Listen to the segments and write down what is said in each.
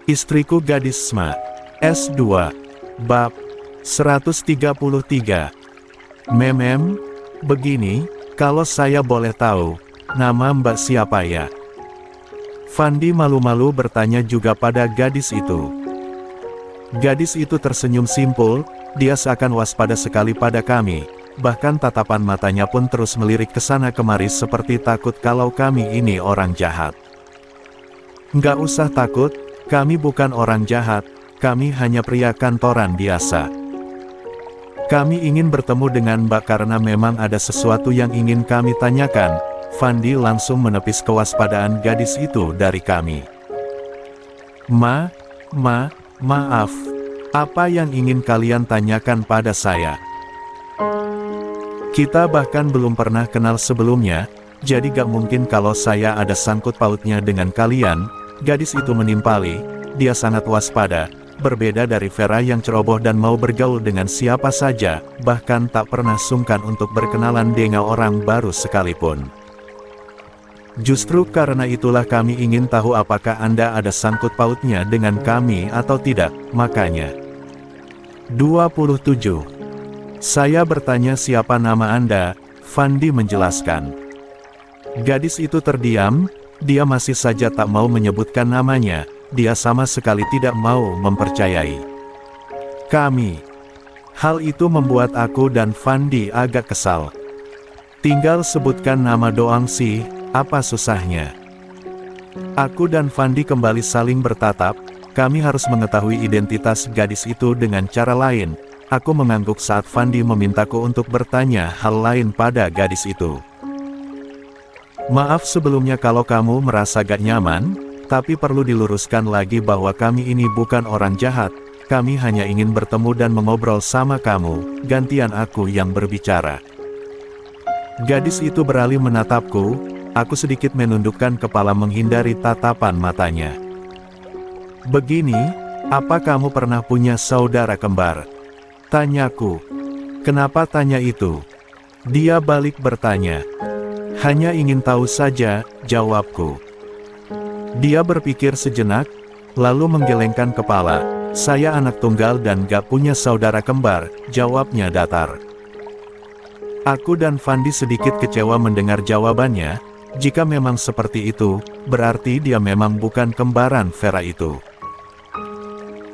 Istriku Gadis SMA. S2. Bab 133. Memem, begini, kalau saya boleh tahu, nama Mbak siapa ya? Fandi malu-malu bertanya juga pada gadis itu. Gadis itu tersenyum simpul, dia seakan waspada sekali pada kami, bahkan tatapan matanya pun terus melirik ke sana kemari seperti takut kalau kami ini orang jahat. Nggak usah takut, kami bukan orang jahat, kami hanya pria kantoran biasa. Kami ingin bertemu dengan Mbak karena memang ada sesuatu yang ingin kami tanyakan. Fandi langsung menepis kewaspadaan gadis itu dari kami. Maaf, apa yang ingin kalian tanyakan pada saya? Kita bahkan belum pernah kenal sebelumnya, jadi gak mungkin kalau saya ada sangkut pautnya dengan kalian. Gadis itu menimpali, dia sangat waspada, berbeda dari Vera yang ceroboh dan mau bergaul dengan siapa saja, bahkan tak pernah sungkan untuk berkenalan dengan orang baru sekalipun. Justru karena itulah kami ingin tahu apakah Anda ada sangkut pautnya dengan kami atau tidak, makanya. 27. Saya bertanya siapa nama Anda, Fandi menjelaskan. Gadis itu terdiam, dia masih saja tak mau menyebutkan namanya, dia sama sekali tidak mau mempercayai. Kami. Hal itu membuat aku dan Fandi agak kesal. Tinggal sebutkan nama doang sih, apa susahnya? Aku dan Fandi kembali saling bertatap, kami harus mengetahui identitas gadis itu dengan cara lain. Aku mengangguk saat Fandi memintaku untuk bertanya hal lain pada gadis itu. Maaf sebelumnya kalau kamu merasa gak nyaman, tapi perlu diluruskan lagi bahwa kami ini bukan orang jahat, kami hanya ingin bertemu dan mengobrol sama kamu, gantian aku yang berbicara. Gadis itu beralih menatapku, aku sedikit menundukkan kepala menghindari tatapan matanya. Begini, apa kamu pernah punya saudara kembar? Tanyaku. Kenapa tanya itu? Dia balik bertanya. Hanya ingin tahu saja, jawabku. Dia berpikir sejenak, lalu menggelengkan kepala. Saya anak tunggal dan gak punya saudara kembar, jawabnya datar. Aku dan Fandi sedikit kecewa mendengar jawabannya. Jika memang seperti itu, berarti dia memang bukan kembaran Vera itu.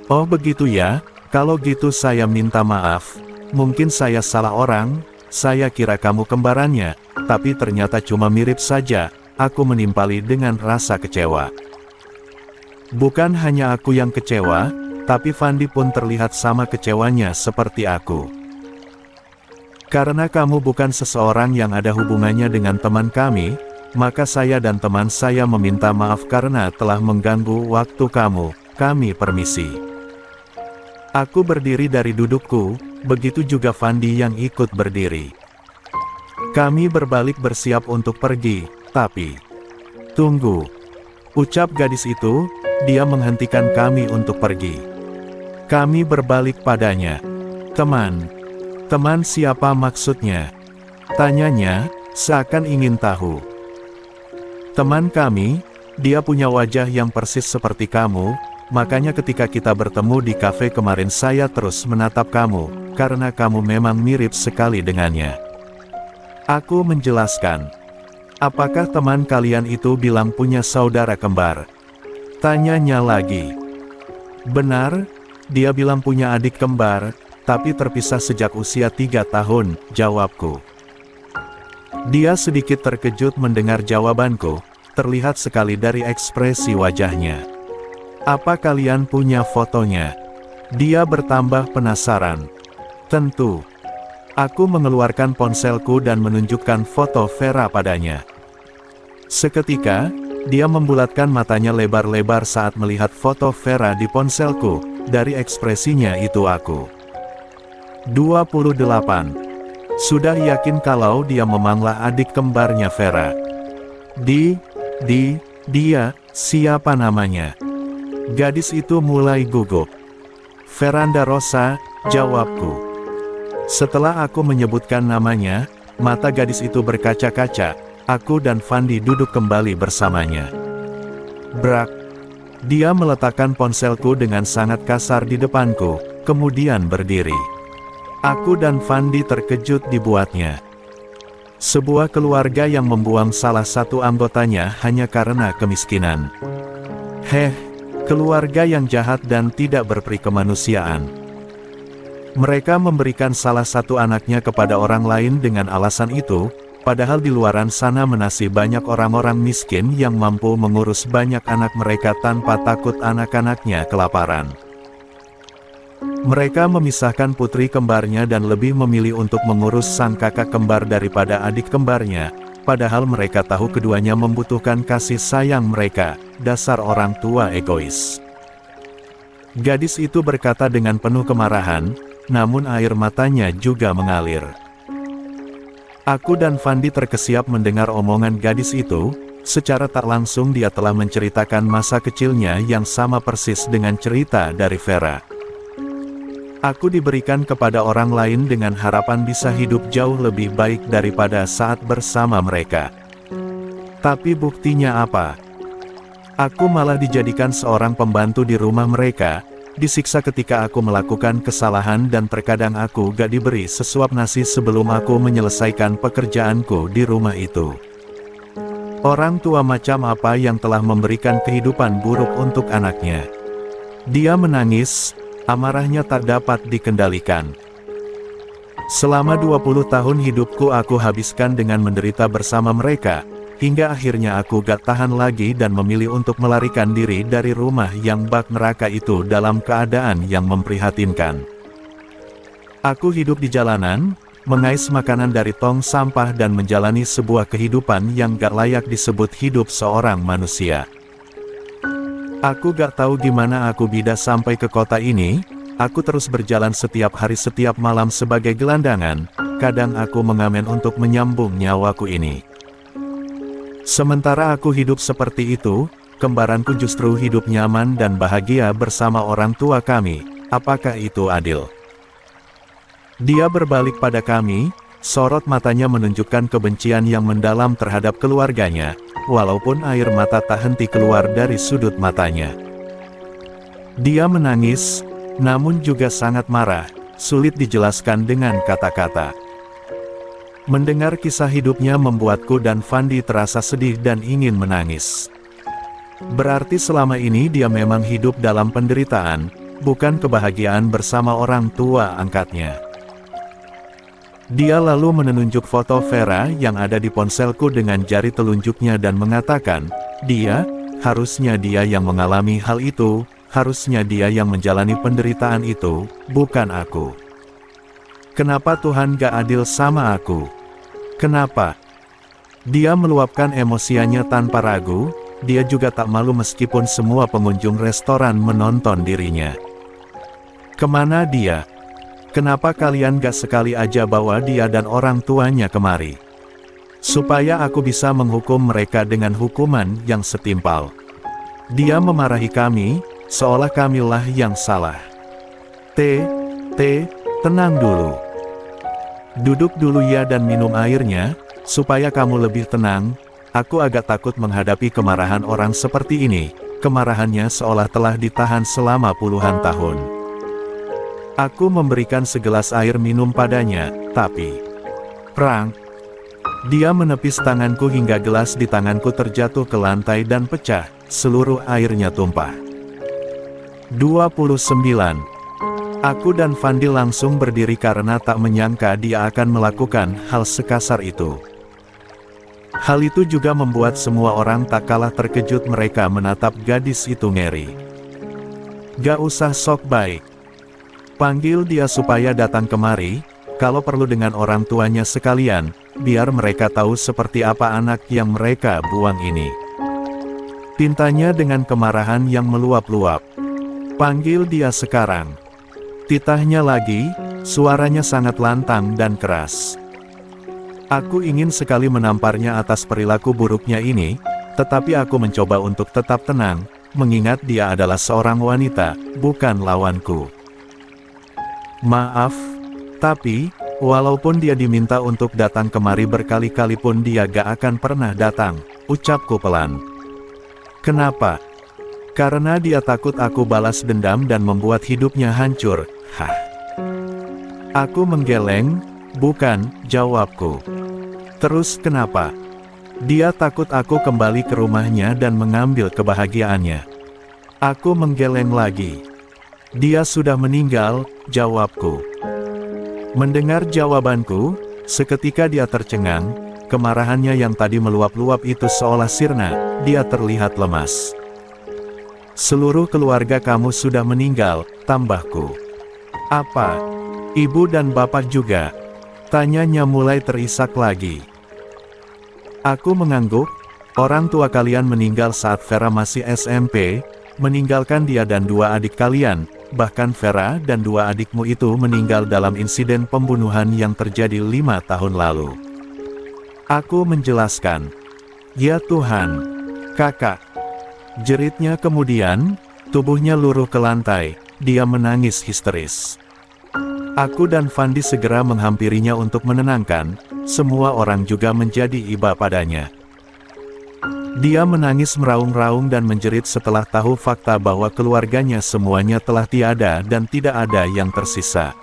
Oh begitu ya, kalau gitu saya minta maaf. Mungkin saya salah orang, saya kira kamu kembarannya, tapi ternyata cuma mirip saja. Aku menimpali dengan rasa kecewa. Bukan hanya aku yang kecewa, tapi Fandi pun terlihat sama kecewanya seperti aku. Karena kamu bukan seseorang yang ada hubungannya dengan teman kami, maka saya dan teman saya meminta maaf karena telah mengganggu waktu kamu. Kami permisi. Aku berdiri dari dudukku, begitu juga Fandi yang ikut berdiri. Kami berbalik bersiap untuk pergi, tapi... Tunggu. Ucap gadis itu, dia menghentikan kami untuk pergi. Kami berbalik padanya. Teman. Teman siapa maksudnya? Tanyanya, seakan ingin tahu. Teman kami, dia punya wajah yang persis seperti kamu, makanya ketika kita bertemu di kafe kemarin saya terus menatap kamu, karena kamu memang mirip sekali dengannya. Aku menjelaskan. Apakah teman kalian itu bilang punya saudara kembar? Tanyanya lagi. Benar, dia bilang punya adik kembar, tapi terpisah sejak usia 3 tahun, jawabku. Dia sedikit terkejut mendengar jawabanku, terlihat sekali dari ekspresi wajahnya. Apa kalian punya fotonya? Dia bertambah penasaran. Tentu. Aku mengeluarkan ponselku dan menunjukkan foto Vera padanya. Seketika, dia membulatkan matanya lebar-lebar saat melihat foto Vera di ponselku. Dari ekspresinya itu aku. 28. Sudah yakin kalau dia memanglah adik kembarnya Vera. Dia, siapa namanya? Gadis itu mulai gugup. Veranda Rosa, jawabku. Setelah aku menyebutkan namanya, mata gadis itu berkaca-kaca, aku dan Fandi duduk kembali bersamanya. Brak. Dia meletakkan ponselku dengan sangat kasar di depanku, kemudian berdiri. Aku dan Fandi terkejut dibuatnya. Sebuah keluarga yang membuang salah satu anggotanya hanya karena kemiskinan. Keluarga yang jahat dan tidak berperi kemanusiaan. Mereka memberikan salah satu anaknya kepada orang lain dengan alasan itu, padahal di luaran sana masih banyak orang-orang miskin yang mampu mengurus banyak anak mereka tanpa takut anak-anaknya kelaparan. Mereka memisahkan putri kembarnya dan lebih memilih untuk mengurus sang kakak kembar daripada adik kembarnya, padahal mereka tahu keduanya membutuhkan kasih sayang mereka. Dasar orang tua egois. Gadis itu berkata dengan penuh kemarahan, namun air matanya juga mengalir. Aku dan Fandi terkesiap mendengar omongan gadis itu. Secara tak langsung dia telah menceritakan masa kecilnya yang sama persis dengan cerita dari Vera. Aku diberikan kepada orang lain dengan harapan bisa hidup jauh lebih baik daripada saat bersama mereka. Tapi buktinya apa? Aku malah dijadikan seorang pembantu di rumah mereka, disiksa ketika aku melakukan kesalahan dan terkadang aku gak diberi sesuap nasi sebelum aku menyelesaikan pekerjaanku di rumah itu. Orang tua macam apa yang telah memberikan kehidupan buruk untuk anaknya? Dia menangis, amarahnya tak dapat dikendalikan. Selama 20 tahun hidupku aku habiskan dengan menderita bersama mereka, hingga akhirnya aku gak tahan lagi dan memilih untuk melarikan diri dari rumah yang bak neraka itu dalam keadaan yang memprihatinkan. Aku hidup di jalanan, mengais makanan dari tong sampah dan menjalani sebuah kehidupan yang gak layak disebut hidup seorang manusia. Aku gak tahu gimana aku bisa sampai ke kota ini. Aku terus berjalan setiap hari setiap malam sebagai gelandangan, kadang aku mengamen untuk menyambung nyawaku ini. Sementara aku hidup seperti itu, kembaranku justru hidup nyaman dan bahagia bersama orang tua kami. Apakah itu adil? Dia berbalik pada kami, sorot matanya menunjukkan kebencian yang mendalam terhadap keluarganya, walaupun air mata tak henti keluar dari sudut matanya. Dia menangis, namun juga sangat marah, sulit dijelaskan dengan kata-kata. Mendengar kisah hidupnya membuatku dan Fandi terasa sedih dan ingin menangis. Berarti selama ini dia memang hidup dalam penderitaan, bukan kebahagiaan bersama orang tua angkatnya. Dia lalu menunjuk foto Vera yang ada di ponselku dengan jari telunjuknya dan mengatakan, harusnya dia yang mengalami hal itu, harusnya dia yang menjalani penderitaan itu, bukan aku. Kenapa Tuhan gak adil sama aku? Kenapa? Dia meluapkan emosiannya tanpa ragu, dia juga tak malu meskipun semua pengunjung restoran menonton dirinya. Kemana dia? Kenapa kalian gak sekali aja bawa dia dan orang tuanya kemari? Supaya aku bisa menghukum mereka dengan hukuman yang setimpal. Dia memarahi kami, seolah kamilah yang salah. Tenang dulu. Duduk dulu ya dan minum airnya, supaya kamu lebih tenang. Aku agak takut menghadapi kemarahan orang seperti ini, kemarahannya seolah telah ditahan selama puluhan tahun. Aku memberikan segelas air minum padanya, tapi... Prang! Dia menepis tanganku hingga gelas di tanganku terjatuh ke lantai dan pecah, seluruh airnya tumpah. 29. Aku dan Fandi langsung berdiri karena tak menyangka dia akan melakukan hal sekasar itu. Hal itu juga membuat semua orang tak kalah terkejut, mereka menatap gadis itu ngeri. Gak usah sok baik. Panggil dia supaya datang kemari, kalau perlu dengan orang tuanya sekalian, biar mereka tahu seperti apa anak yang mereka buang ini. Pintanya dengan kemarahan yang meluap-luap. Panggil dia sekarang. Titahnya lagi, suaranya sangat lantang dan keras. Aku ingin sekali menamparnya atas perilaku buruknya ini, tetapi aku mencoba untuk tetap tenang, mengingat dia adalah seorang wanita, bukan lawanku. Maaf, tapi, walaupun dia diminta untuk datang kemari berkali-kali pun dia gak akan pernah datang, ucapku pelan. Kenapa? Karena dia takut aku balas dendam dan membuat hidupnya hancur. Hah? Aku menggeleng, bukan, jawabku. Terus kenapa? Dia takut aku kembali ke rumahnya dan mengambil kebahagiaannya. Aku menggeleng lagi. Dia sudah meninggal, jawabku. Mendengar jawabanku, seketika dia tercengang, kemarahannya yang tadi meluap-luap itu seolah sirna, dia terlihat lemas. Seluruh keluarga kamu sudah meninggal, tambahku. Apa? Ibu dan bapak juga? Tanyanya mulai terisak lagi. Aku mengangguk, orang tua kalian meninggal saat Vera masih SMP, meninggalkan dia dan dua adik kalian, bahkan Vera dan dua adikmu itu meninggal dalam insiden pembunuhan yang terjadi 5 tahun lalu. Aku menjelaskan. Ya Tuhan, kakak. Jeritnya kemudian, tubuhnya luruh ke lantai, dia menangis histeris. Aku dan Fandi segera menghampirinya untuk menenangkan, semua orang juga menjadi iba padanya. Dia menangis meraung-raung dan menjerit setelah tahu fakta bahwa keluarganya semuanya telah tiada dan tidak ada yang tersisa.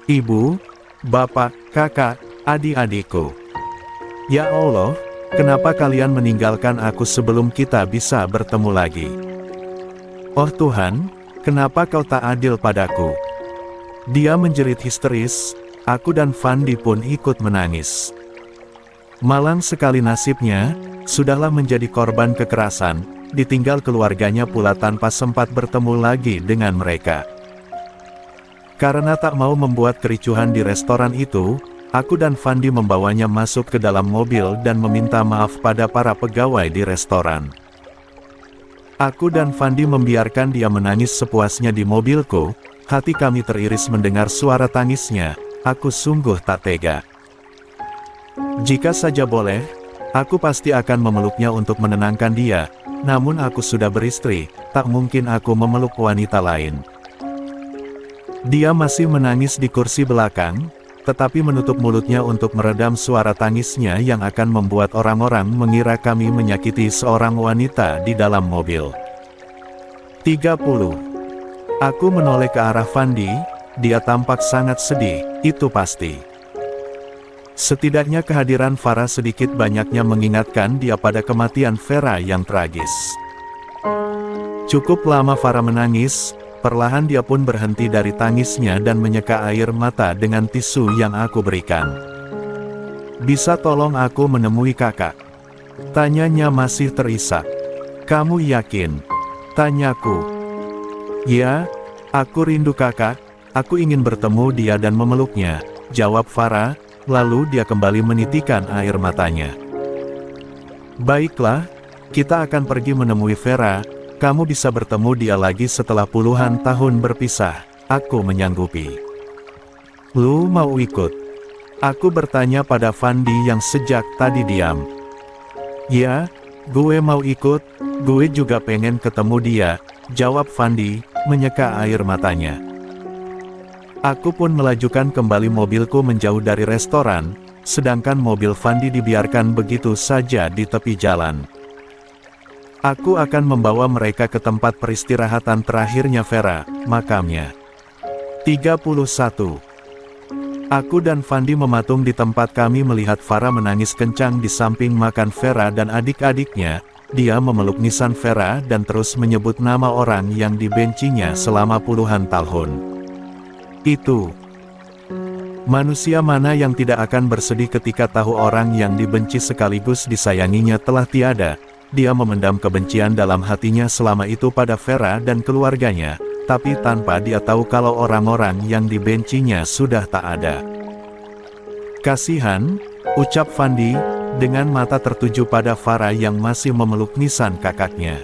Ibu, bapak, kakak, adik-adikku. Ya Allah, kenapa kalian meninggalkan aku sebelum kita bisa bertemu lagi? Oh Tuhan, kenapa kau tak adil padaku? Dia menjerit histeris, aku dan Fandi pun ikut menangis. Malang sekali nasibnya, sudahlah menjadi korban kekerasan, ditinggal keluarganya pula tanpa sempat bertemu lagi dengan mereka. Karena tak mau membuat kericuhan di restoran itu, aku dan Fandi membawanya masuk ke dalam mobil dan meminta maaf pada para pegawai di restoran. Aku dan Fandi membiarkan dia menangis sepuasnya di mobilku, hati kami teriris mendengar suara tangisnya, aku sungguh tak tega. Jika saja boleh, aku pasti akan memeluknya untuk menenangkan dia, namun aku sudah beristri, tak mungkin aku memeluk wanita lain. Dia masih menangis di kursi belakang, tetapi menutup mulutnya untuk meredam suara tangisnya yang akan membuat orang-orang mengira kami menyakiti seorang wanita di dalam mobil. 30. Aku menoleh ke arah Fandi, dia tampak sangat sedih, itu pasti. Setidaknya kehadiran Farah sedikit banyaknya mengingatkan dia pada kematian Vera yang tragis. Cukup lama Farah menangis, perlahan dia pun berhenti dari tangisnya dan menyeka air mata dengan tisu yang aku berikan. Bisa tolong aku menemui kakak? Tanyanya masih terisak. Kamu yakin? Tanyaku. Ya, aku rindu kakak, aku ingin bertemu dia dan memeluknya, jawab Farah. Lalu dia kembali menitikan air matanya. Baiklah, kita akan pergi menemui Vera, kamu bisa bertemu dia lagi setelah puluhan tahun berpisah, aku menyanggupi. Lu mau ikut? Aku bertanya pada Fandi yang sejak tadi diam. Ya, gue mau ikut, gue juga pengen ketemu dia, jawab Fandi, menyeka air matanya. Aku pun melajukan kembali mobilku menjauh dari restoran, sedangkan mobil Fandi dibiarkan begitu saja di tepi jalan. Aku akan membawa mereka ke tempat peristirahatan terakhirnya Vera, makamnya. 31. Aku dan Fandi mematung di tempat kami melihat Farah menangis kencang di samping makan Vera dan adik-adiknya, dia memeluk nisan Vera dan terus menyebut nama orang yang dibencinya selama puluhan tahun. Itu. Manusia mana yang tidak akan bersedih ketika tahu orang yang dibenci sekaligus disayanginya telah tiada. Dia memendam kebencian dalam hatinya selama itu pada Vera dan keluarganya, tapi tanpa dia tahu kalau orang-orang yang dibencinya sudah tak ada. Kasihan, ucap Fandi, dengan mata tertuju pada Farah yang masih memeluk nisan kakaknya.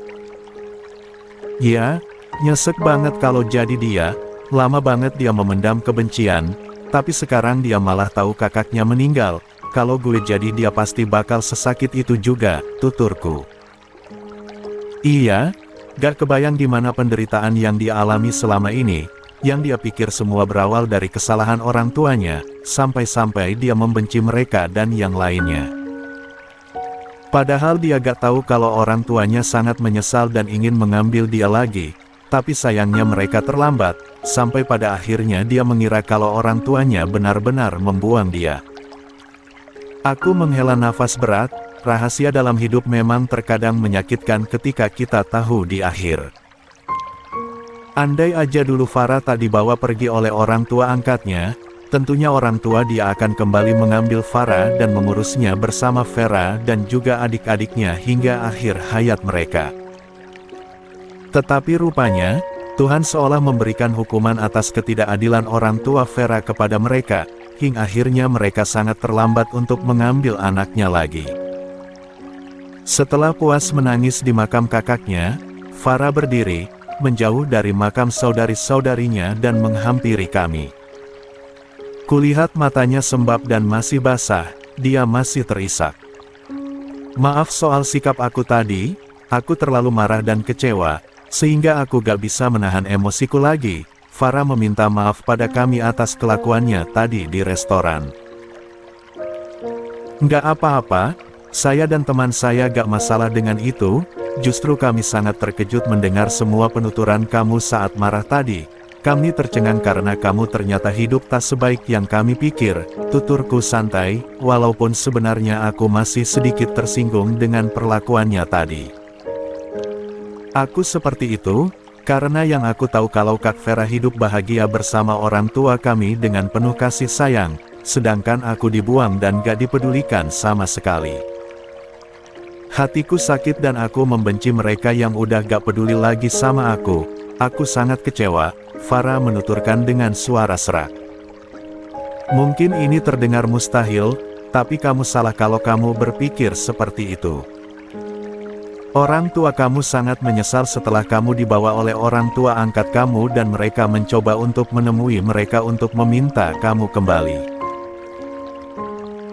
Ya, nyesek banget kalau jadi dia. Lama banget dia memendam kebencian, tapi sekarang dia malah tahu kakaknya meninggal, kalau gue jadi dia pasti bakal sesakit itu juga, tuturku. Iya, gak kebayang gimana penderitaan yang dia alami selama ini, yang dia pikir semua berawal dari kesalahan orang tuanya, sampai-sampai dia membenci mereka dan yang lainnya. Padahal dia gak tahu kalau orang tuanya sangat menyesal dan ingin mengambil dia lagi, tapi sayangnya mereka terlambat, sampai pada akhirnya dia mengira kalau orang tuanya benar-benar membuang dia. Aku menghela nafas berat, rahasia dalam hidup memang terkadang menyakitkan ketika kita tahu di akhir. Andai aja dulu Farah tak dibawa pergi oleh orang tua angkatnya, tentunya orang tua dia akan kembali mengambil Farah dan mengurusnya bersama Vera dan juga adik-adiknya hingga akhir hayat mereka. Tetapi rupanya, Tuhan seolah memberikan hukuman atas ketidakadilan orang tua Vera kepada mereka, hingga akhirnya mereka sangat terlambat untuk mengambil anaknya lagi. Setelah puas menangis di makam kakaknya, Farah berdiri, menjauh dari makam saudari-saudarinya dan menghampiri kami. Kulihat matanya sembab dan masih basah, dia masih terisak. Maaf soal sikap aku tadi, aku terlalu marah dan kecewa, sehingga aku gak bisa menahan emosiku lagi. Farah meminta maaf pada kami atas kelakuannya tadi di restoran. Nggak apa-apa, saya dan teman saya gak masalah dengan itu, justru kami sangat terkejut mendengar semua penuturan kamu saat marah tadi. Kami tercengang karena kamu ternyata hidup tak sebaik yang kami pikir, tuturku santai, walaupun sebenarnya aku masih sedikit tersinggung dengan perlakuannya tadi. Aku seperti itu, karena yang aku tahu kalau Kak Vera hidup bahagia bersama orang tua kami dengan penuh kasih sayang, sedangkan aku dibuang dan gak dipedulikan sama sekali. Hatiku sakit dan aku membenci mereka yang udah gak peduli lagi sama aku. Aku sangat kecewa, Farah menuturkan dengan suara serak. Mungkin ini terdengar mustahil, tapi kamu salah kalau kamu berpikir seperti itu. Orang tua kamu sangat menyesal setelah kamu dibawa oleh orang tua angkat kamu dan mereka mencoba untuk menemui mereka untuk meminta kamu kembali.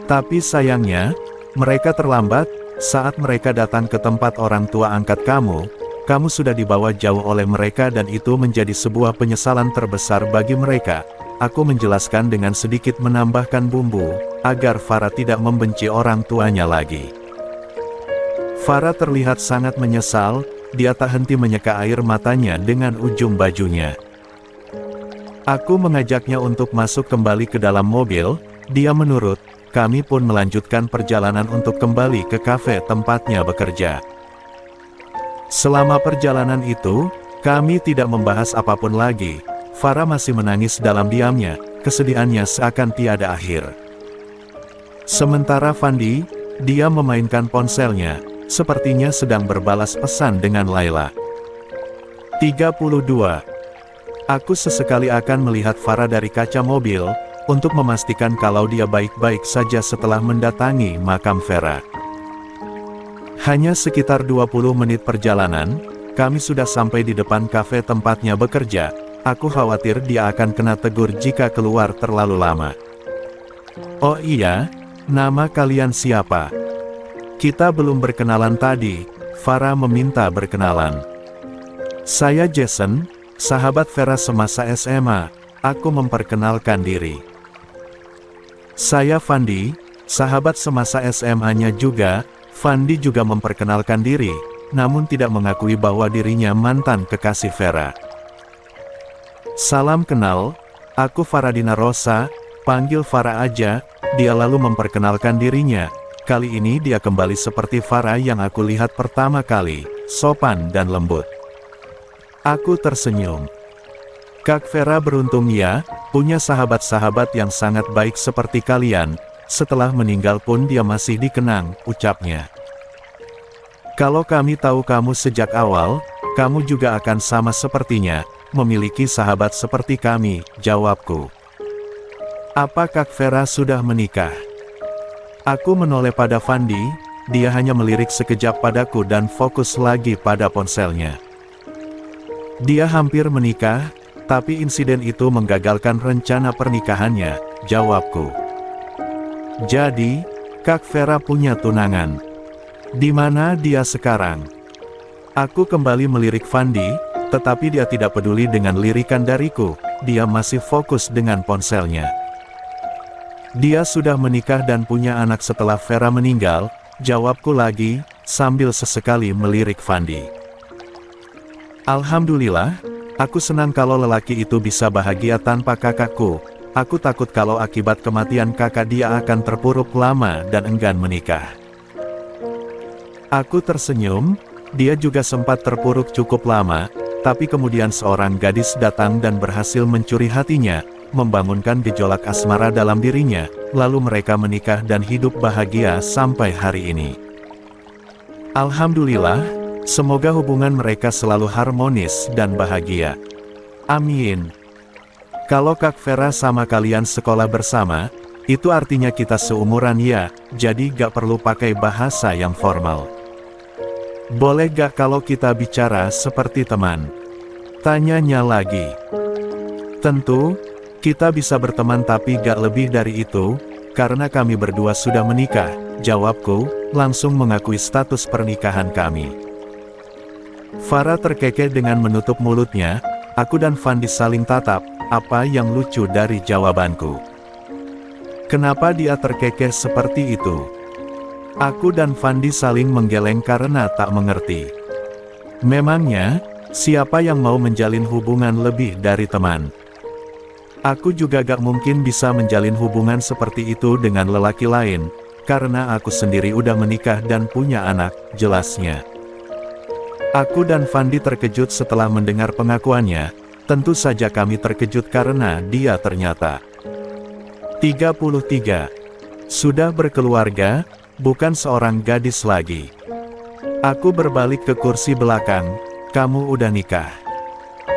Tapi sayangnya, mereka terlambat. Saat mereka datang ke tempat orang tua angkat kamu sudah dibawa jauh oleh mereka dan itu menjadi sebuah penyesalan terbesar bagi mereka. Aku menjelaskan dengan sedikit menambahkan bumbu, agar Farah tidak membenci orang tuanya lagi. Farah terlihat sangat menyesal, dia tak henti menyeka air matanya dengan ujung bajunya. Aku mengajaknya untuk masuk kembali ke dalam mobil, dia menurut, kami pun melanjutkan perjalanan untuk kembali ke kafe tempatnya bekerja. Selama perjalanan itu, kami tidak membahas apapun lagi. Farah masih menangis dalam diamnya, kesedihannya seakan tiada akhir. Sementara Fandi, dia memainkan ponselnya, sepertinya sedang berbalas pesan dengan Laila. 32. Aku sesekali akan melihat Farah dari kaca mobil, untuk memastikan kalau dia baik-baik saja setelah mendatangi makam Vera. Hanya sekitar 20 menit perjalanan, kami sudah sampai di depan kafe tempatnya bekerja. Aku khawatir dia akan kena tegur jika keluar terlalu lama. Oh iya, nama kalian siapa? Kita belum berkenalan tadi, Farah meminta berkenalan. Saya Jason, sahabat Vera semasa SMA, aku memperkenalkan diri. Saya Fandi, sahabat semasa SMA-nya juga. Fandi juga memperkenalkan diri, namun tidak mengakui bahwa dirinya mantan kekasih Vera. Salam kenal, aku Faradina Rosa, panggil Farah aja, dia lalu memperkenalkan dirinya. Kali ini dia kembali seperti Farah yang aku lihat pertama kali, sopan dan lembut. Aku tersenyum. Kak Vera beruntung ya, punya sahabat-sahabat yang sangat baik seperti kalian. Setelah meninggal pun dia masih dikenang, ucapnya. Kalau kami tahu kamu sejak awal, kamu juga akan sama sepertinya, memiliki sahabat seperti kami, jawabku. Apa Kak Vera sudah menikah? Aku menoleh pada Fandi, dia hanya melirik sekejap padaku dan fokus lagi pada ponselnya. Dia hampir menikah, tapi insiden itu menggagalkan rencana pernikahannya, jawabku. Jadi, Kak Vera punya tunangan. Di mana dia sekarang? Aku kembali melirik Fandi, tetapi dia tidak peduli dengan lirikan dariku, dia masih fokus dengan ponselnya. Dia sudah menikah dan punya anak setelah Vera meninggal, jawabku lagi, sambil sesekali melirik Fandi. Alhamdulillah, aku senang kalau lelaki itu bisa bahagia tanpa kakakku. Aku takut kalau akibat kematian kakak dia akan terpuruk lama dan enggan menikah. Aku tersenyum, dia juga sempat terpuruk cukup lama, tapi kemudian seorang gadis datang dan berhasil mencuri hatinya, membangunkan gejolak asmara dalam dirinya, lalu mereka menikah dan hidup bahagia sampai hari ini. Alhamdulillah, semoga hubungan mereka selalu harmonis dan bahagia. Amin. Kalau Kak Vera sama kalian sekolah bersama, itu artinya kita seumuran ya, jadi gak perlu pakai bahasa yang formal. Boleh gak kalau kita bicara seperti teman? Tanyanya lagi. Tentu, kita bisa berteman tapi gak lebih dari itu, karena kami berdua sudah menikah, jawabku, langsung mengakui status pernikahan kami. Farah terkekeh dengan menutup mulutnya, aku dan Fandi saling tatap, apa yang lucu dari jawabanku? Kenapa dia terkekeh seperti itu? Aku dan Fandi saling menggeleng karena tak mengerti. Memangnya, siapa yang mau menjalin hubungan lebih dari teman? Aku juga gak mungkin bisa menjalin hubungan seperti itu dengan lelaki lain, karena aku sendiri udah menikah dan punya anak, jelasnya. Aku dan Fandi terkejut setelah mendengar pengakuannya, tentu saja kami terkejut karena dia ternyata 33. Sudah berkeluarga, bukan seorang gadis lagi. Aku berbalik ke kursi belakang, kamu udah nikah?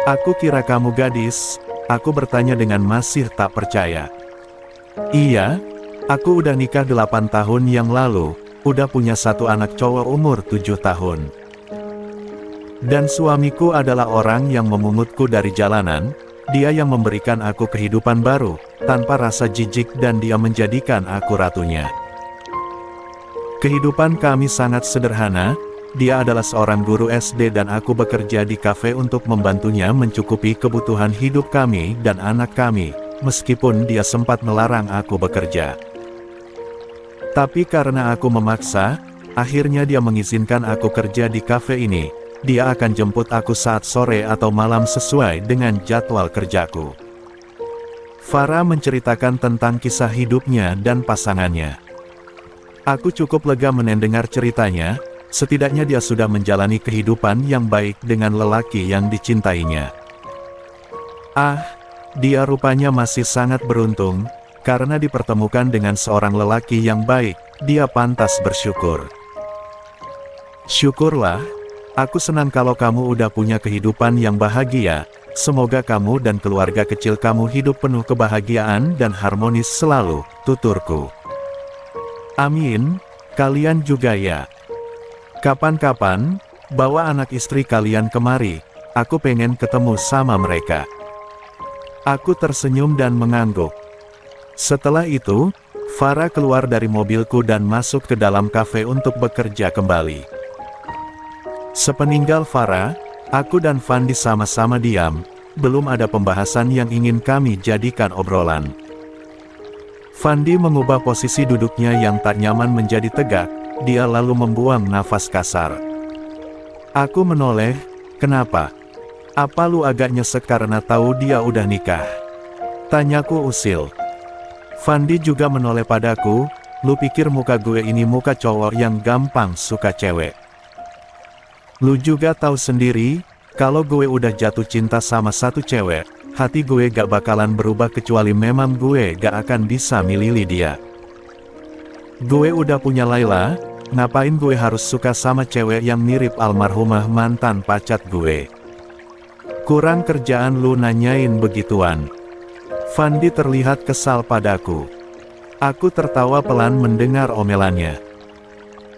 Aku kira kamu gadis, aku bertanya dengan masih tak percaya. Iya, aku udah nikah 8 tahun yang lalu, udah punya satu anak cowok umur 7 tahun. Dan suamiku adalah orang yang memungutku dari jalanan, dia yang memberikan aku kehidupan baru, tanpa rasa jijik dan dia menjadikan aku ratunya. Kehidupan kami sangat sederhana, dia adalah seorang guru SD dan aku bekerja di kafe untuk membantunya mencukupi kebutuhan hidup kami dan anak kami, meskipun dia sempat melarang aku bekerja. Tapi karena aku memaksa, akhirnya dia mengizinkan aku kerja di kafe ini. Dia akan jemput aku saat sore atau malam sesuai dengan jadwal kerjaku. Farah menceritakan tentang kisah hidupnya dan pasangannya. Aku cukup lega mendengar ceritanya, setidaknya dia sudah menjalani kehidupan yang baik dengan lelaki yang dicintainya. Ah, dia rupanya masih sangat beruntung, karena dipertemukan dengan seorang lelaki yang baik, dia pantas bersyukur. Syukurlah. Aku senang kalau kamu udah punya kehidupan yang bahagia, semoga kamu dan keluarga kecil kamu hidup penuh kebahagiaan dan harmonis selalu, tuturku. Amin, kalian juga ya. Kapan-kapan, bawa anak istri kalian kemari, aku pengen ketemu sama mereka. Aku tersenyum dan mengangguk. Setelah itu, Farah keluar dari mobilku dan masuk ke dalam kafe untuk bekerja kembali. Sepeninggal Farah, aku dan Fandi sama-sama diam, belum ada pembahasan yang ingin kami jadikan obrolan. Fandi mengubah posisi duduknya yang tak nyaman menjadi tegak, dia lalu membuang nafas kasar. Aku menoleh, kenapa? Apa lu agak nyesek karena tahu dia udah nikah? Tanyaku usil. Fandi juga menoleh padaku, lu pikir muka gue ini muka cowok yang gampang suka cewek? Lu juga tahu sendiri, kalau gue udah jatuh cinta sama satu cewek, hati gue gak bakalan berubah kecuali memang gue gak akan bisa milih dia. Gue udah punya Laila, ngapain gue harus suka sama cewek yang mirip almarhumah mantan pacar gue? Kurang kerjaan lu nanyain begituan. Fandi terlihat kesal padaku. Aku tertawa pelan mendengar omelannya.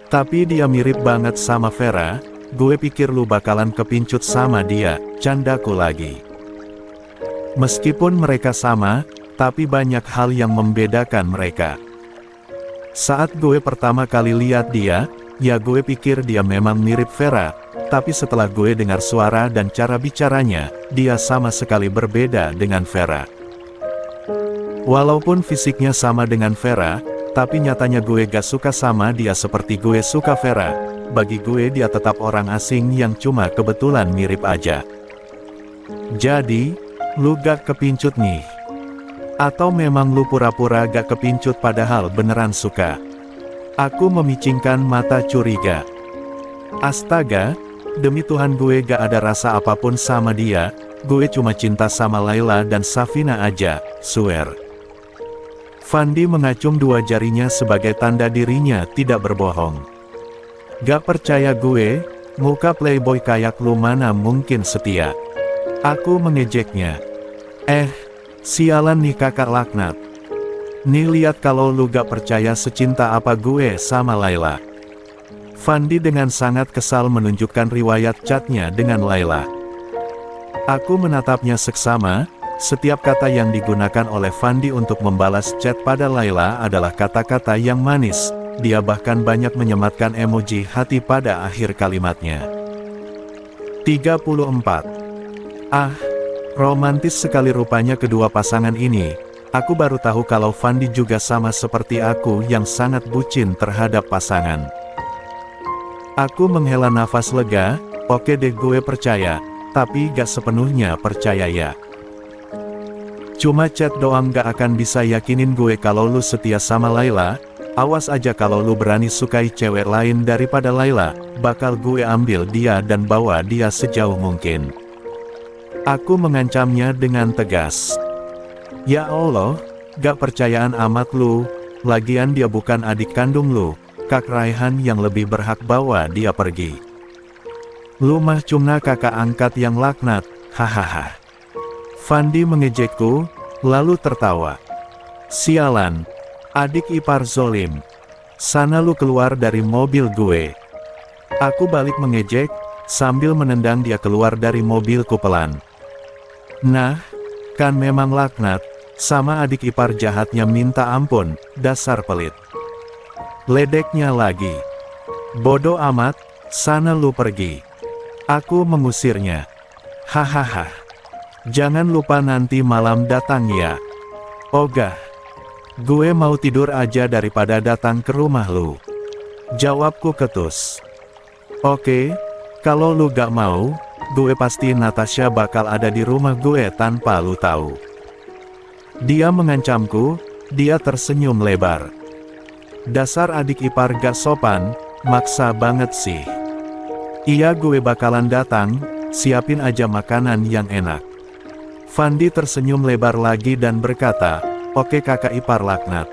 Tapi dia mirip banget sama Vera. Gue pikir lu bakalan kepincut sama dia, candaku lagi. Meskipun mereka sama, tapi banyak hal yang membedakan mereka. Saat gue pertama kali lihat dia, ya gue pikir dia memang mirip Vera, tapi setelah gue dengar suara dan cara bicaranya, dia sama sekali berbeda dengan Vera. Walaupun fisiknya sama dengan Vera, Tapi nyatanya gue gak suka sama dia seperti gue suka Vera. Bagi gue dia tetap orang asing yang cuma kebetulan mirip aja. Jadi, lu gak kepincut nih? Atau memang lu pura-pura gak kepincut padahal beneran suka? Aku memicingkan mata curiga. Astaga, demi Tuhan gue gak ada rasa apapun sama dia, gue cuma cinta sama Layla dan Safina aja, swear. Fandi mengacung dua jarinya sebagai tanda dirinya tidak berbohong. Gak percaya gue, muka playboy kayak lu mana mungkin setia? Aku mengejeknya. Sialan nih kakak laknat. Nih lihat kalau lu gak percaya secinta apa gue sama Layla. Fandi dengan sangat kesal menunjukkan riwayat chatnya dengan Layla. Aku menatapnya seksama. Setiap kata yang digunakan oleh Fandi untuk membalas chat pada Layla adalah kata-kata yang manis. Dia bahkan banyak menyematkan emoji hati pada akhir kalimatnya. 34. Romantis sekali rupanya kedua pasangan ini. Aku baru tahu kalau Fandi juga sama seperti aku yang sangat bucin terhadap pasangan. Aku menghela nafas lega, oke deh gue percaya, tapi gak sepenuhnya percaya ya. Cuma chat doang gak akan bisa yakinin gue kalau lu setia sama Layla. Awas aja kalau lu berani sukai cewek lain daripada Layla, bakal gue ambil dia dan bawa dia sejauh mungkin. Aku mengancamnya dengan tegas. Ya Allah, gak percayaan amat lu, lagian dia bukan adik kandung lu, Kak Raihan yang lebih berhak bawa dia pergi. Lu mah cuma kakak angkat yang laknat, hahaha. Fandi mengejekku, lalu tertawa. Sialan, adik ipar zolim. Sana lu keluar dari mobil gue. Aku balik mengejek, sambil menendang dia keluar dari mobilku pelan. Nah, kan memang laknat, sama adik ipar jahatnya minta ampun, dasar pelit. Ledeknya lagi. Bodoh amat, sana lu pergi. Aku mengusirnya. Hahaha. Jangan lupa nanti malam datang ya. Ogah. Gue mau tidur aja daripada datang ke rumah lu. Jawabku ketus. Oke, kalau lu gak mau, gue pasti Natasha bakal ada di rumah gue tanpa lu tahu. Dia mengancamku, dia tersenyum lebar. Dasar adik ipar gak sopan, maksa banget sih. Iya gue bakalan datang, siapin aja makanan yang enak. Fandi tersenyum lebar lagi dan berkata, oke kakak ipar laknat.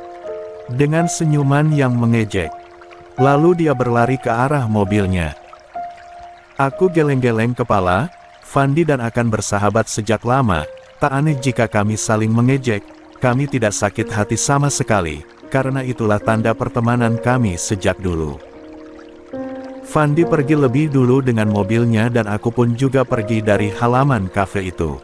Dengan senyuman yang mengejek. Lalu dia berlari ke arah mobilnya. Aku geleng-geleng kepala, Fandi dan akan bersahabat sejak lama, tak aneh jika kami saling mengejek, kami tidak sakit hati sama sekali, karena itulah tanda pertemanan kami sejak dulu. Fandi pergi lebih dulu dengan mobilnya dan aku pun juga pergi dari halaman kafe itu.